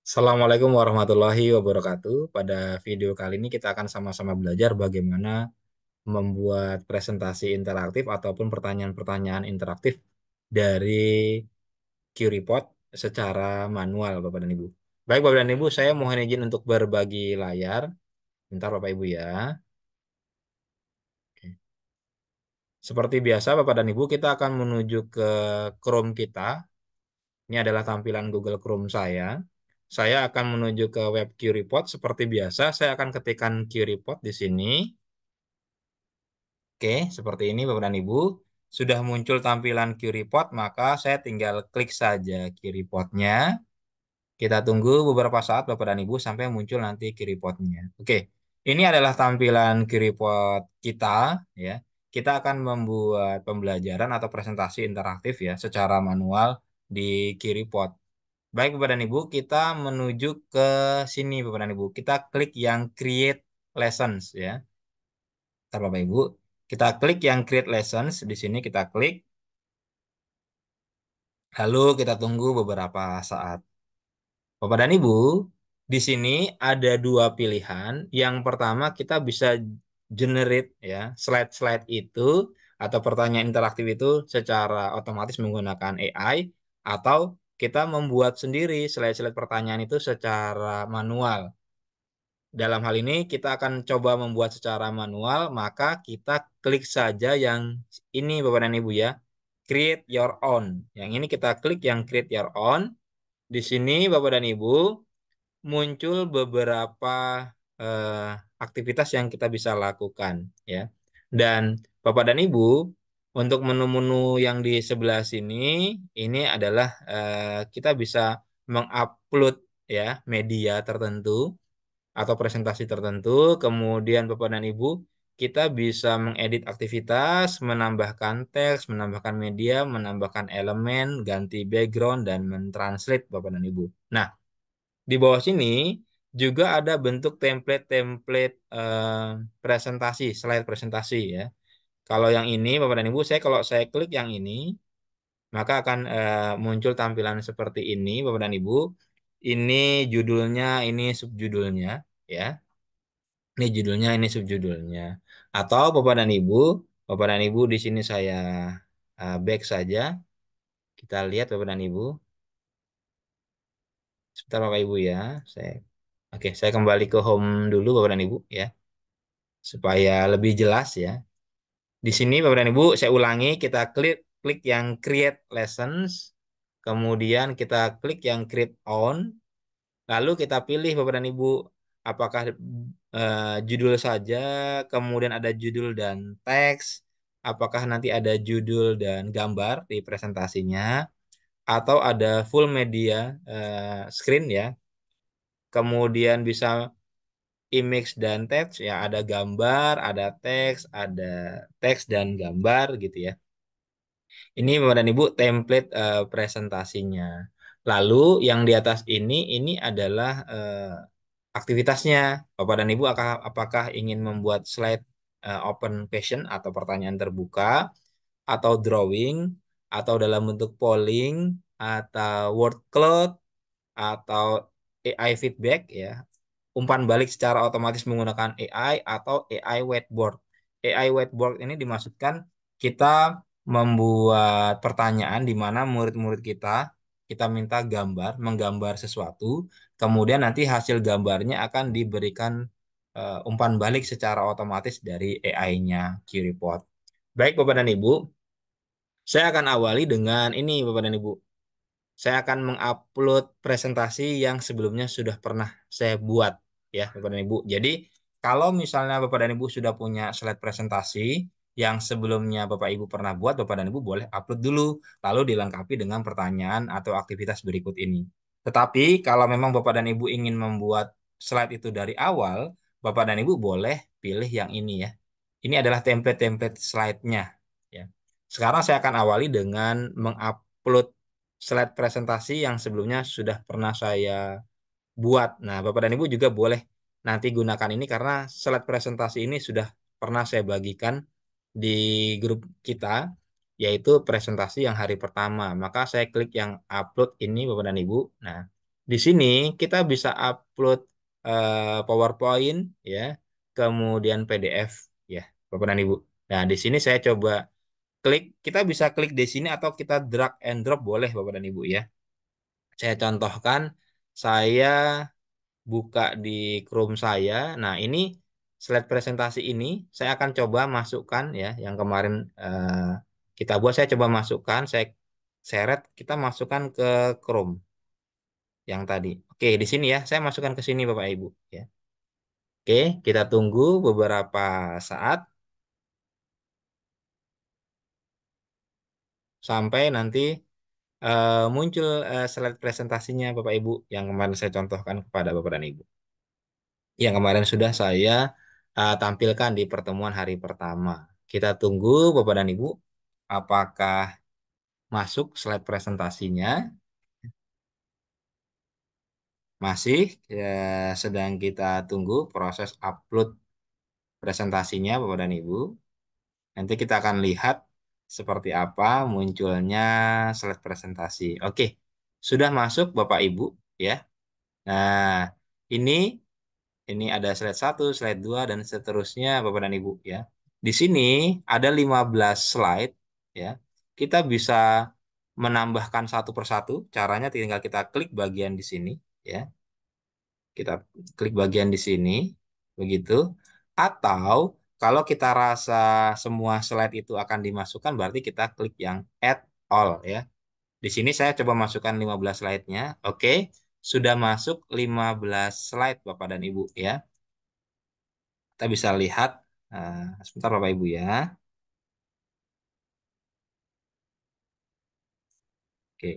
Assalamualaikum warahmatullahi wabarakatuh. Pada video kali ini kita akan sama-sama belajar bagaimana membuat presentasi interaktif ataupun pertanyaan-pertanyaan interaktif dari QReport secara manual, Bapak dan Ibu. Baik, Bapak dan Ibu, saya mohon izin untuk berbagi layar. Bentar, Bapak Ibu ya. Oke. Seperti biasa, Bapak dan Ibu, kita akan menuju ke Chrome kita. Ini adalah tampilan Google Chrome saya. Saya akan menuju ke web QReport. Seperti biasa, saya akan ketikkan QReport di sini. Oke, seperti ini Bapak dan Ibu. Sudah muncul tampilan QReport, maka saya tinggal klik saja QReport-nya. Kita tunggu beberapa saat Bapak dan Ibu sampai muncul nanti QReport-nya. Oke, ini adalah tampilan QReport kita, ya. Kita akan membuat pembelajaran atau presentasi interaktif ya secara manual di QReport. Baik Bapak dan Ibu, kita menuju ke sini Bapak dan Ibu. Kita klik yang create lessons ya. Ntar Bapak Ibu, kita klik yang create lessons di sini kita klik. Lalu kita tunggu beberapa saat. Bapak dan Ibu, di sini ada dua pilihan. Yang pertama kita bisa generate ya slide-slide itu atau pertanyaan interaktif itu secara otomatis menggunakan AI atau kita membuat sendiri slide-slide pertanyaan itu secara manual. Dalam hal ini kita akan coba membuat secara manual, maka kita klik saja yang ini Bapak dan Ibu ya. Create your own. Yang ini kita klik yang create your own. Di sini Bapak dan Ibu muncul beberapa eh, aktivitas yang kita bisa lakukan ya. Dan Bapak dan Ibu untuk menu-menu yang di sebelah sini ini adalah kita bisa mengupload ya media tertentu atau presentasi tertentu. Kemudian Bapak dan Ibu, kita bisa mengedit aktivitas, menambahkan teks, menambahkan media, menambahkan elemen, ganti background, dan mentranslate Bapak dan Ibu. Nah, di bawah sini juga ada bentuk template-template presentasi, slide presentasi ya. Kalau yang ini, Bapak dan Ibu, kalau saya klik yang ini, maka akan muncul tampilan seperti ini, Bapak dan Ibu. Ini judulnya, ini subjudulnya, ya. Ini judulnya, ini subjudulnya. Atau Bapak dan Ibu di sini saya back saja. Kita lihat Bapak dan Ibu. Sebentar Bapak Ibu ya. Saya, oke, saya kembali ke home dulu Bapak dan Ibu ya, supaya lebih jelas ya. Di sini Bapak dan Ibu, saya ulangi, kita klik klik yang create lessons, kemudian kita klik yang create on. Lalu kita pilih Bapak dan Ibu apakah judul saja, kemudian ada judul dan teks, apakah nanti ada judul dan gambar di presentasinya, atau ada full media screen ya. Kemudian bisa image dan teks ya, ada gambar, ada teks dan gambar gitu ya. Ini Bapak dan Ibu template presentasinya. Lalu yang di atas ini adalah aktivitasnya. Bapak dan Ibu apakah ingin membuat slide open question atau pertanyaan terbuka, atau drawing, atau dalam bentuk polling, atau word cloud, atau AI feedback ya. Umpan balik secara otomatis menggunakan AI atau AI whiteboard. AI whiteboard ini dimaksudkan kita membuat pertanyaan di mana murid-murid kita minta menggambar sesuatu, kemudian nanti hasil gambarnya akan diberikan umpan balik secara otomatis dari AI-nya QReport. Baik Bapak dan Ibu, saya akan awali dengan ini Bapak dan Ibu. Saya akan mengupload presentasi yang sebelumnya sudah pernah saya buat ya Bapak dan Ibu. Jadi kalau misalnya Bapak dan Ibu sudah punya slide presentasi yang sebelumnya Bapak Ibu pernah buat, Bapak dan Ibu boleh upload dulu, lalu dilengkapi dengan pertanyaan atau aktivitas berikut ini. Tetapi kalau memang Bapak dan Ibu ingin membuat slide itu dari awal, Bapak dan Ibu boleh pilih yang ini ya. Ini adalah template-template slide-nya ya. Sekarang saya akan awali dengan mengupload slide presentasi yang sebelumnya sudah pernah saya buat. Nah, Bapak dan Ibu juga boleh nanti gunakan ini karena slide presentasi ini sudah pernah saya bagikan di grup kita, yaitu presentasi yang hari pertama. Maka saya klik yang upload ini Bapak dan Ibu. Nah, Di sini kita bisa upload PowerPoint ya, kemudian PDF ya, Bapak dan Ibu. Nah, di sini saya coba klik, kita bisa klik di sini atau kita drag and drop boleh Bapak dan Ibu ya. Saya contohkan, saya buka di Chrome saya. Nah, ini slide presentasi ini saya akan coba masukkan ya, yang kemarin kita buat saya coba masukkan, saya seret, kita masukkan ke Chrome yang tadi. Oke, di sini ya, saya masukkan ke sini Bapak Ibu ya. Oke, kita tunggu beberapa saat sampai nanti muncul slide presentasinya Bapak Ibu yang kemarin saya contohkan kepada Bapak dan Ibu. Yang kemarin sudah saya tampilkan di pertemuan hari pertama. Kita tunggu Bapak dan Ibu apakah masuk slide presentasinya. Masih sedang kita tunggu proses upload presentasinya Bapak dan Ibu. Nanti kita akan lihat seperti apa munculnya slide presentasi. Oke, sudah masuk Bapak Ibu ya. Nah, ini ini ada slide satu, slide 2 dan seterusnya Bapak dan Ibu ya. Di sini ada 15 slide ya. Kita bisa menambahkan satu persatu. Caranya tinggal kita klik bagian di sini ya. Kita klik bagian di sini begitu. Atau kalau kita rasa semua slide itu akan dimasukkan berarti kita klik yang add all ya. Di sini saya coba masukkan 15 slide-nya. Oke, sudah masuk 15 slide Bapak dan Ibu ya. Kita bisa lihat, sebentar Bapak Ibu ya. Oke,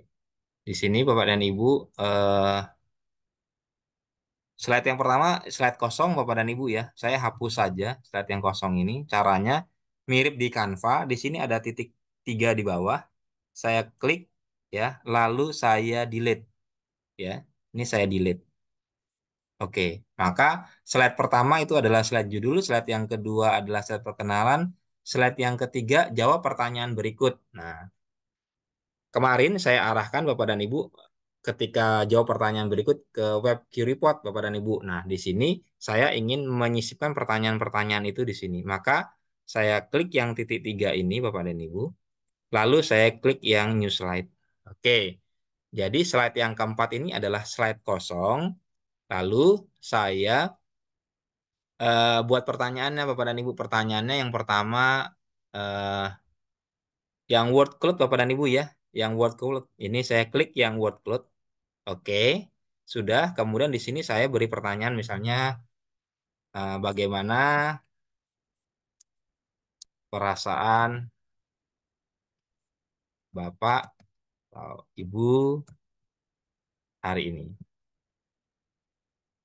di sini Bapak dan Ibu, eh, slide yang pertama, slide kosong Bapak dan Ibu ya. Saya hapus saja slide yang kosong ini. Caranya mirip di Canva. Di sini ada titik tiga di bawah. Saya klik ya, lalu saya delete ya. Ini saya delete. Oke, maka slide pertama itu adalah slide judul, slide yang kedua adalah slide perkenalan, slide yang ketiga jawab pertanyaan berikut. Nah, kemarin saya arahkan Bapak dan Ibu ketika jawab pertanyaan berikut ke web QReport Bapak dan Ibu. Nah, di sini saya ingin menyisipkan pertanyaan-pertanyaan itu di sini. Maka saya klik yang titik tiga ini Bapak dan Ibu. Lalu saya klik yang new slide. Oke, jadi slide yang keempat ini adalah slide kosong. Lalu saya buat pertanyaannya Bapak dan Ibu. Pertanyaannya yang pertama eh, yang word cloud Bapak dan Ibu ya. Yang word cloud ini saya klik yang word cloud. Oke. Sudah. Kemudian di sini saya beri pertanyaan misalnya bagaimana perasaan Bapak atau Ibu hari ini.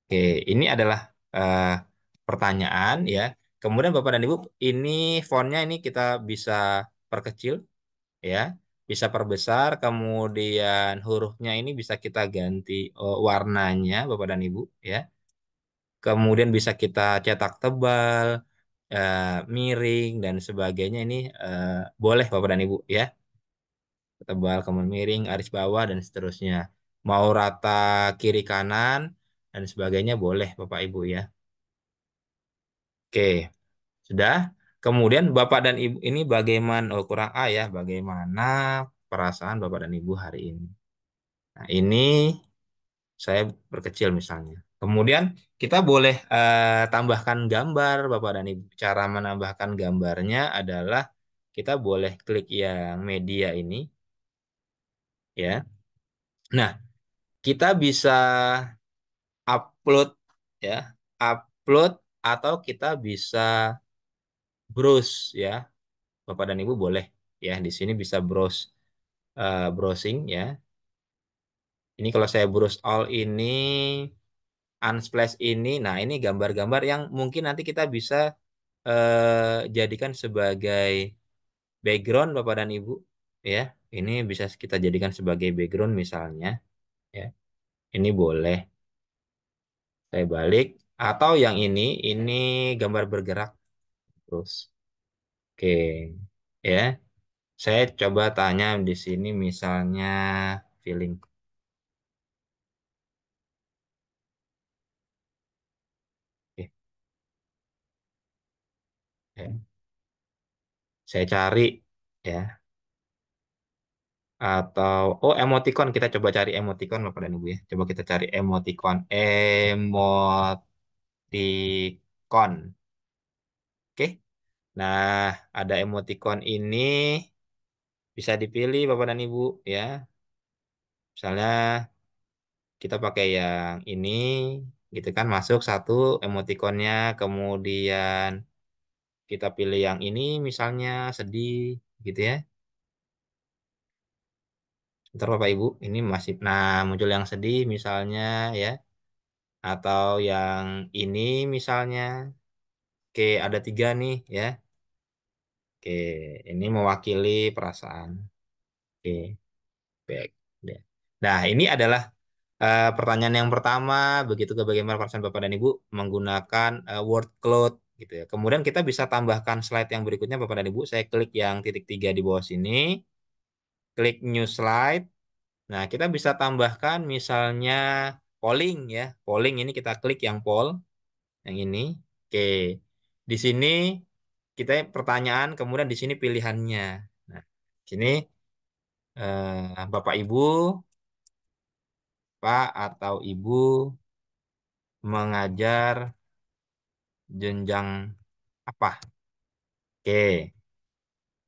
Oke, ini adalah eh, pertanyaan ya. Kemudian Bapak dan Ibu, ini fontnya ini kita bisa perkecil ya, bisa perbesar, kemudian hurufnya ini bisa kita ganti warnanya, Bapak dan Ibu, ya. Kemudian bisa kita cetak tebal, miring dan sebagainya ini boleh Bapak dan Ibu, ya. Tebal, kemudian miring, aris bawah dan seterusnya. Mau rata kiri kanan dan sebagainya boleh Bapak Ibu ya. Oke, sudah. Kemudian Bapak dan Ibu ini bagaimana, oh kurang A ya, bagaimana perasaan Bapak dan Ibu hari ini. Nah, ini saya berkecil misalnya. Kemudian kita boleh tambahkan gambar, Bapak dan Ibu. Cara menambahkan gambarnya adalah kita boleh klik yang media ini, ya. Nah, kita bisa upload, ya, upload atau kita bisa browse, ya, Bapak dan Ibu boleh, ya. Di sini bisa browsing, ya. Ini kalau saya browse all ini Unsplash ini, nah ini gambar-gambar yang mungkin nanti kita bisa jadikan sebagai background Bapak dan Ibu, ya. Ini bisa kita jadikan sebagai background misalnya, ya. Ini boleh saya balik atau yang ini gambar bergerak terus. Oke, ya. Saya coba tanya di sini misalnya feeling. Ya. Saya cari ya. Atau oh emoticon, kita coba cari emoticon Bapak dan Ibu ya. Coba kita cari emoticon. Emoticon. Oke. Nah, ada emoticon ini bisa dipilih Bapak dan Ibu ya. Misalnya kita pakai yang ini gitu kan, masuk satu emoticonnya, kemudian kita pilih yang ini misalnya sedih gitu ya. Ntar Bapak Ibu ini masih, nah muncul yang sedih misalnya ya, atau yang ini misalnya. Oke, ada tiga nih ya. Oke, ini mewakili perasaan. Oke, baik. Ya. Nah, ini adalah pertanyaan yang pertama. Begitu ke bagaimana perasaan Bapak dan Ibu menggunakan word cloud gitu ya. Kemudian kita bisa tambahkan slide yang berikutnya Bapak dan Ibu. Saya klik yang titik tiga di bawah sini, klik new slide. Nah, kita bisa tambahkan misalnya polling ya. Polling ini kita klik yang poll yang ini. Oke. Di sini kita pertanyaan, kemudian di sini pilihannya. Nah, sini Bapak Ibu, Pak atau Ibu mengajar jenjang apa? Oke.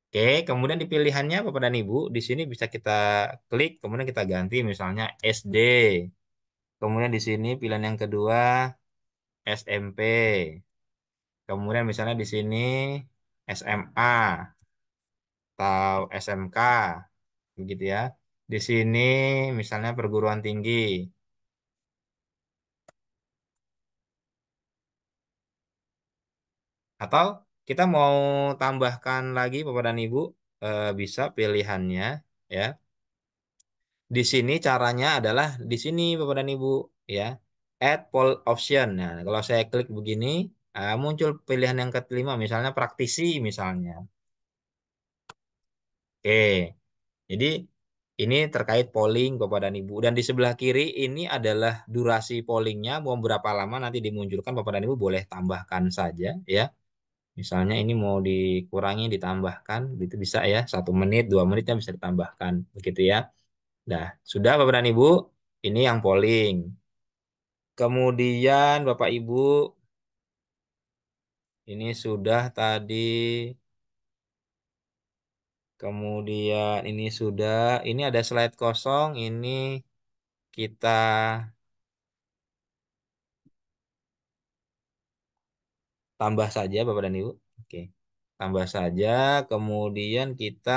Oke, kemudian di pilihannya Bapak dan Ibu, di sini bisa kita klik, kemudian kita ganti misalnya SD. Kemudian di sini pilihan yang kedua SMP. Kemudian misalnya di sini SMA atau SMK, begitu ya. Di sini misalnya perguruan tinggi. Atau kita mau tambahkan lagi Bapak dan Ibu, bisa pilihannya ya. Di sini caranya adalah di sini Bapak dan Ibu ya. Add poll option. Nah, kalau saya klik begini, muncul pilihan yang kelima misalnya praktisi misalnya. Oke. Jadi ini terkait polling Bapak dan Ibu. Dan di sebelah kiri ini adalah durasi pollingnya mau berapa lama nanti dimunculkan Bapak dan Ibu boleh tambahkan saja ya. Misalnya ini mau dikurangi, ditambahkan, itu bisa ya. 1 menit, 2 menitnya bisa ditambahkan, begitu ya. Nah, sudah Bapak dan Ibu, ini yang polling. Kemudian Bapak Ibu, ini sudah tadi. Kemudian ini sudah, ini ada slide kosong, ini kita tambah saja Bapak dan Ibu. Oke, tambah saja. Kemudian kita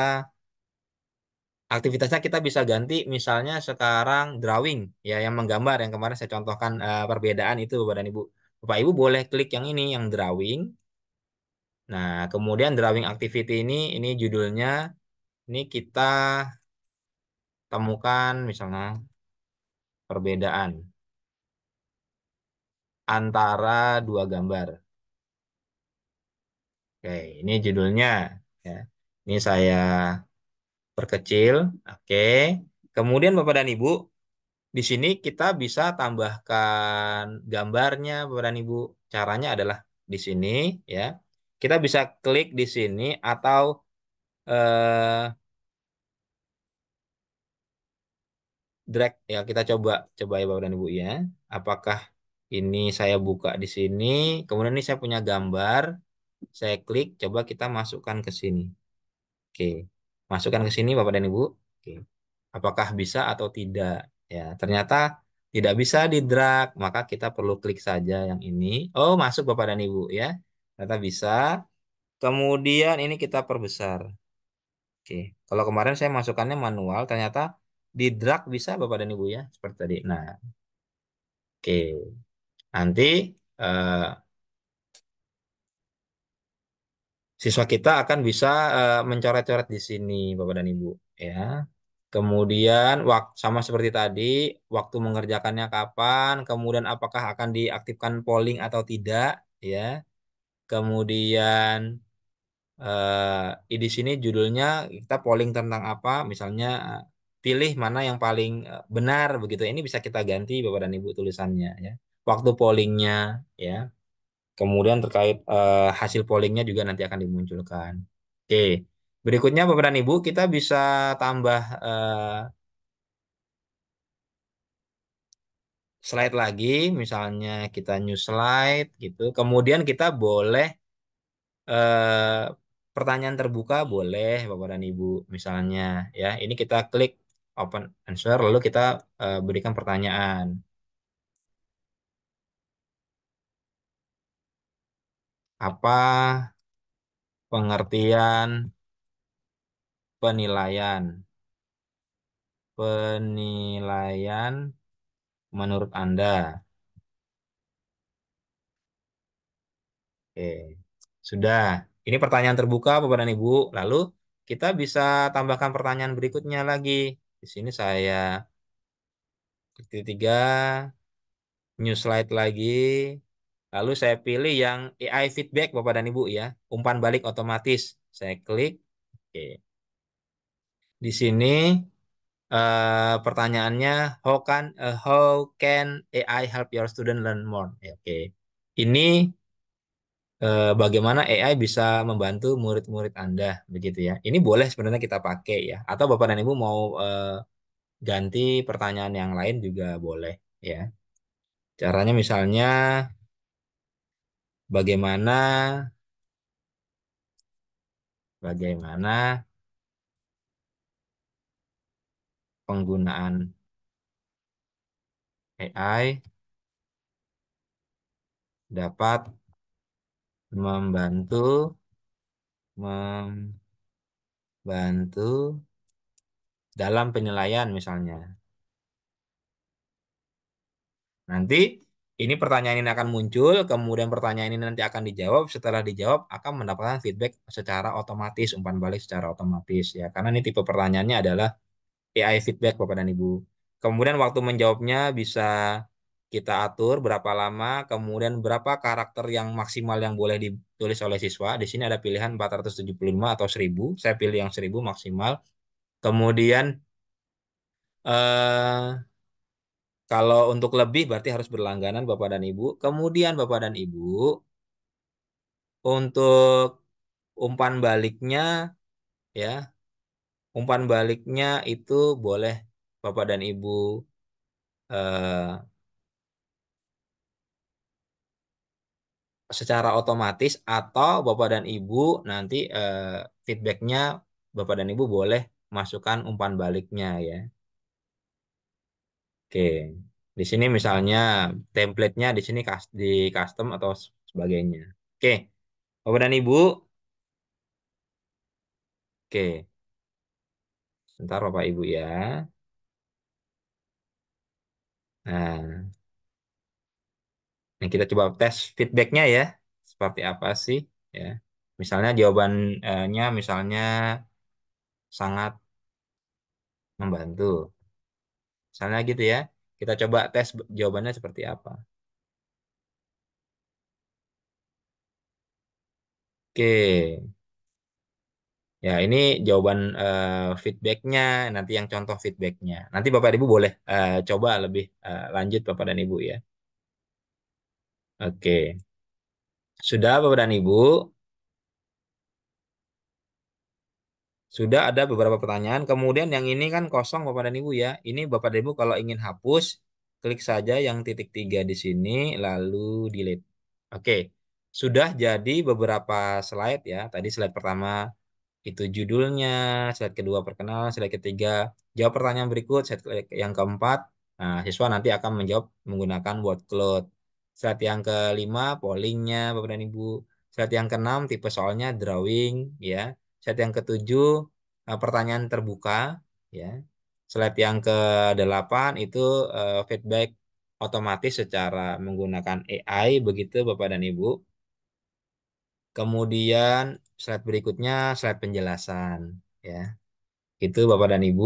aktivitasnya kita bisa ganti misalnya sekarang drawing ya yang menggambar yang kemarin saya contohkan perbedaan itu Bapak dan Ibu. Bapak Ibu boleh klik yang ini yang drawing. Nah, kemudian drawing activity ini judulnya ini kita temukan misalnya perbedaan antara dua gambar. Oke, ini judulnya ya. Ini saya perkecil. Oke. Kemudian Bapak dan Ibu, di sini kita bisa tambahkan gambarnya, Bapak dan Ibu. Caranya adalah di sini, ya. Kita bisa klik di sini atau eh, drag. Ya, kita coba ya, Bapak dan Ibu ya. Apakah ini saya buka di sini, kemudian ini saya punya gambar, saya klik, coba kita masukkan ke sini. Oke, masukkan ke sini, Bapak dan Ibu. Oke, apakah bisa atau tidak? Ya, ternyata tidak bisa di drag, maka kita perlu klik saja yang ini. Oh, masuk Bapak dan Ibu ya. Ternyata bisa. Kemudian ini kita perbesar. Oke, kalau kemarin saya masukkannya manual, ternyata di drag bisa Bapak dan Ibu ya, seperti tadi. Nah, oke. Nanti eh, siswa kita akan bisa mencoret-coret di sini, Bapak dan Ibu, ya. Kemudian sama seperti tadi, waktu mengerjakannya kapan, kemudian apakah akan diaktifkan polling atau tidak, ya. Kemudian di sini judulnya kita polling tentang apa, misalnya pilih mana yang paling benar begitu. Ini bisa kita ganti Bapak dan Ibu tulisannya, ya. Waktu pollingnya, ya. Kemudian terkait hasil pollingnya juga nanti akan dimunculkan. Oke, berikutnya Bapak dan Ibu kita bisa tambah slide lagi, misalnya kita new slide gitu. Kemudian kita boleh eh, pertanyaan terbuka boleh Bapak dan Ibu misalnya ya. Ini kita klik open answer lalu kita berikan pertanyaan. Apa pengertian penilaian? Penilaian menurut Anda. Oke. Sudah. Ini pertanyaan terbuka Bapak dan Ibu. Lalu kita bisa tambahkan pertanyaan berikutnya lagi. Di sini saya klik tiga, new slide lagi. Lalu saya pilih yang AI feedback Bapak dan Ibu ya. Umpan balik otomatis. Saya klik. Oke. Di sini pertanyaannya how can AI help your student learn more? Ya, oke. Ini bagaimana AI bisa membantu murid-murid Anda begitu ya. Ini boleh sebenarnya kita pakai ya. Atau Bapak dan Ibu mau ganti pertanyaan yang lain juga boleh ya. Caranya misalnya bagaimana bagaimana penggunaan AI dapat membantu membantu dalam penilaian misalnya. Nanti ini pertanyaan ini akan muncul, kemudian pertanyaan ini nanti akan dijawab. Setelah dijawab akan mendapatkan feedback secara otomatis, umpan balik secara otomatis ya. Karena ini tipe pertanyaannya adalah AI feedback Bapak dan Ibu. Kemudian waktu menjawabnya bisa kita atur berapa lama, kemudian berapa karakter yang maksimal yang boleh ditulis oleh siswa. Di sini ada pilihan 475 atau 1000. Saya pilih yang 1000 maksimal. Kemudian eh, kalau untuk lebih berarti harus berlangganan Bapak dan Ibu. Kemudian Bapak dan Ibu, untuk umpan baliknya ya, umpan baliknya itu boleh Bapak dan Ibu eh, secara otomatis atau Bapak dan Ibu nanti feedbacknya Bapak dan Ibu boleh masukkan umpan baliknya ya. Oke. Di sini misalnya template-nya di sini di custom atau sebagainya. Oke. Bapak dan Ibu, oke. Sebentar Bapak Ibu ya. Nah, ini kita coba tes feedbacknya ya. Seperti apa sih? Ya, misalnya jawabannya misalnya sangat membantu. Misalnya gitu ya. Kita coba tes jawabannya seperti apa. Oke, ya ini jawaban feedbacknya. Nanti yang contoh feedbacknya. Nanti Bapak Ibu boleh coba lebih lanjut Bapak dan Ibu ya. Oke, sudah Bapak dan Ibu. Sudah ada beberapa pertanyaan. Kemudian yang ini kan kosong Bapak dan Ibu ya. Ini Bapak dan Ibu kalau ingin hapus, klik saja yang titik tiga di sini, lalu delete. Oke, sudah jadi beberapa slide ya. Tadi slide pertama itu judulnya, slide kedua perkenalan, slide ketiga jawab pertanyaan berikut, slide yang keempat. Nah, siswa nanti akan menjawab menggunakan word cloud. Slide yang kelima pollingnya Bapak dan Ibu. Slide yang keenam tipe soalnya drawing ya. Slide yang ketujuh pertanyaan terbuka ya. Slide yang ke-8 itu feedback otomatis secara menggunakan AI begitu Bapak dan Ibu. Kemudian slide berikutnya slide penjelasan ya. Itu Bapak dan Ibu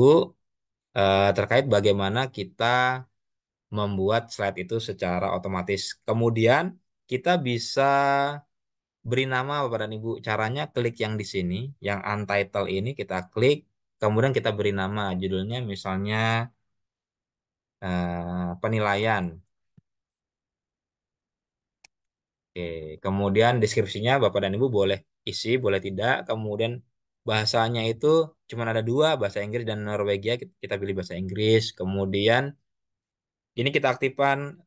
terkait bagaimana kita membuat slide itu secara otomatis. Kemudian kita bisa beri nama Bapak dan Ibu. Caranya klik yang di sini, yang untitled ini kita klik, kemudian kita beri nama. Judulnya misalnya penilaian. Oke, kemudian deskripsinya Bapak dan Ibu boleh isi, boleh tidak. Kemudian bahasanya itu cuma ada dua, bahasa Inggris dan Norwegia. Kita pilih bahasa Inggris. Kemudian ini kita aktifkan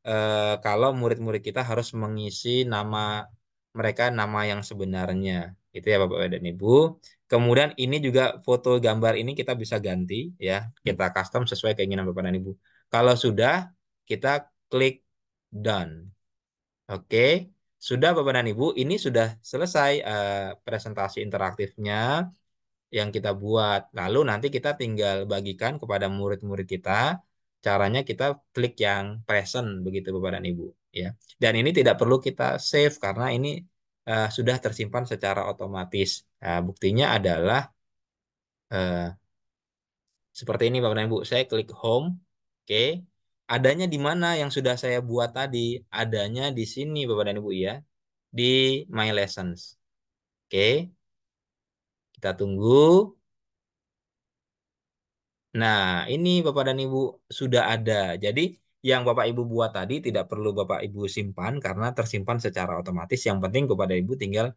kalau murid-murid kita harus mengisi nama mereka, nama yang sebenarnya. Itu ya Bapak dan Ibu. Kemudian ini juga foto gambar ini kita bisa ganti ya. Kita custom sesuai keinginan Bapak dan Ibu. Kalau sudah, kita klik done. Oke, sudah Bapak dan Ibu, ini sudah selesai presentasi interaktifnya yang kita buat. Lalu nanti kita tinggal bagikan kepada murid-murid kita. Caranya kita klik yang present begitu Bapak dan Ibu, ya. Dan ini tidak perlu kita save karena ini sudah tersimpan secara otomatis. Nah, buktinya adalah eh, seperti ini Bapak dan Ibu. Saya klik home. Oke. Adanya di mana yang sudah saya buat tadi? Adanya di sini Bapak dan Ibu ya. Di My Lessons. Oke, kita tunggu. Nah, ini Bapak dan Ibu sudah ada. Jadi, yang Bapak Ibu buat tadi tidak perlu Bapak Ibu simpan karena tersimpan secara otomatis. Yang penting kepada Ibu tinggal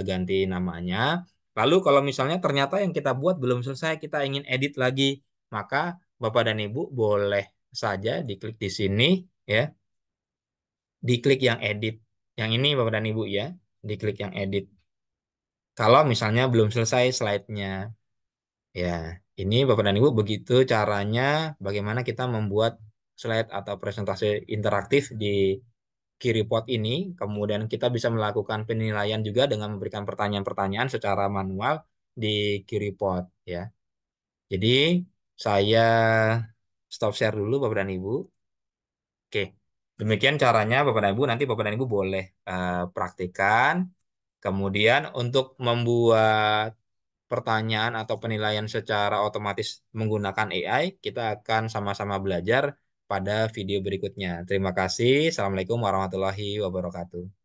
ganti namanya. Lalu kalau misalnya ternyata yang kita buat belum selesai, kita ingin edit lagi, maka Bapak dan Ibu boleh saja diklik di sini ya, diklik yang edit. Yang ini Bapak dan Ibu ya, diklik yang edit. Kalau misalnya belum selesai slide-nya. Ya, ini Bapak dan Ibu begitu caranya bagaimana kita membuat slide atau presentasi interaktif di KeyReport ini. Kemudian kita bisa melakukan penilaian juga dengan memberikan pertanyaan-pertanyaan secara manual di KeyReport ya. Jadi saya stop share dulu Bapak dan Ibu. Oke. Demikian caranya Bapak dan Ibu. Nanti Bapak dan Ibu boleh praktikkan. Kemudian untuk membuat pertanyaan atau penilaian secara otomatis menggunakan AI, kita akan sama-sama belajar pada video berikutnya. Terima kasih. Assalamualaikum warahmatullahi wabarakatuh.